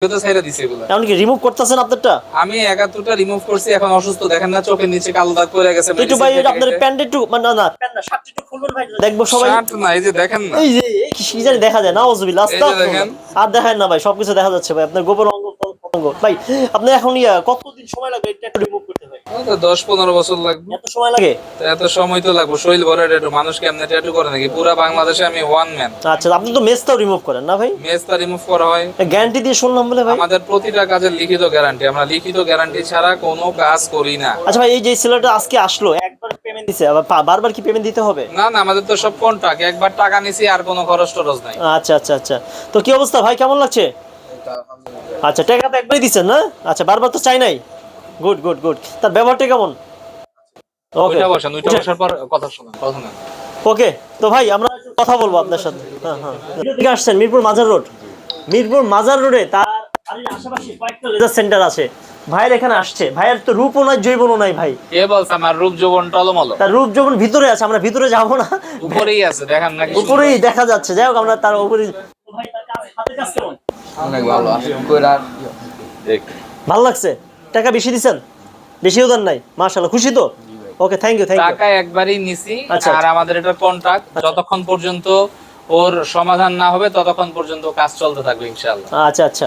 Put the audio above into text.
তো ছেড়ে দিছে এগুলো। এখন কি রিমুভ করতেছেন আপনারটা? আমি 71টা রিমুভ করছি, এখন অসুস্থ দেখেন না, চোখের নিচে কালো দাগ পড়ে গেছে। একটু ভাই আপনার প্যান্ট একটু মানে না প্যান্ট না শার্ট একটু খুলবেন ভাই, দেখবো সবাই। শার্ট না, এই যে দেখেন না, এই যে কি জানি দেখা যায়, নাউজুবিল্লাহ, এই যে দেখেন। আর দেখেন না ভাই, সবকিছু দেখা যাচ্ছে ভাই, আপনার গোপন অঙ্গ পতঙ্গ। ভাই আপনি এখন কতদিন সময় লাগবে এটা একটু রিমুভ করতে ভাই? তো 10-15 বছর লাগবে। এত সময় লাগে? তো এত সময় তো লাগবে, শরীর ভরে ট্যাটু, মানুষ কেমনে ট্যাটু করে নাকি? পুরো বাংলাদেশে আমি ওয়ান ম্যান। আচ্ছা, আপনি তো মেসটাও রিমুভ করেন না ভাই? মেজটা রিমুভ করা হয়। গ্যারান্টি দিয়ে শুনলাম বলে ভাই। আমাদের প্রতিটা কাজের লিখিত গ্যারান্টি, আমরা লিখিত গ্যারান্টি ছাড়া কোনো কাজ করি না। আচ্ছা ভাই, এই যে ছেলেটা আজকে আসলো, একবার পেমেন্ট দিছে, আবার বারবার কি পেমেন্ট দিতে হবে? না না, আমাদের তো সব কন্ট্রাক্ট, একবার টাকা নিছি আর কোনো খরচ টরচ নাই। আচ্ছা আচ্ছা আচ্ছা, তো কি অবস্থা ভাই, কেমন লাগছে? আচ্ছা, টাকা তো একবারই দিচ্ছেন না? আচ্ছা, বারবার তো চাই নাই। গুড গুড গুড, তার ব্যবহারটা কেমন? ওকে ওইটা বসান, ওইটা বসার পর কথা শুনুন, কথা না। ওকে, তো ভাই আমরা একটু কথা বলবো আপনার সাথে। হ্যাঁ হ্যাঁ, এদিকে আসছেন মিরপুর মাজার রোড। মিরপুর মাজার রোডে তার বাড়ির আশেপাশে কয়েকটা লেজার সেন্টার আছে। ভাইয়ের এখানে আসছে, ভাইয়ের তো রূপও নাই জৈবনও নাই ভাই। কে বলছে আমার রূপ যৌবন টলমল? তার রূপ যৌবন ভিতরে আছে, আমরা ভিতরে যাবো না, উপরেই আছে, দেখেন নাকি? উপরেই দেখা যাচ্ছে। যাই হোক, আমরা তার উপরে। ভাই তার কাজ, হাতের কাজ কেমন? অনেক ভালো আছে কইরা দেখ। ভালো লাগছে? টাকা বেশি দিছেন? বেশিও দেন নাই? মাশাআল্লাহ, খুশি তো? ওকে, থ্যাংক ইউ থ্যাংক ইউ। টাকা একবারই নিছি, আচ্ছা, আর আমাদের এটা কন্ট্রাক্ট, যতক্ষণ পর্যন্ত ওর সমাধান না হবে ততক্ষণ পর্যন্ত কাজ চলতে থাকবে ইনশাআল্লাহ। আচ্ছা আচ্ছা।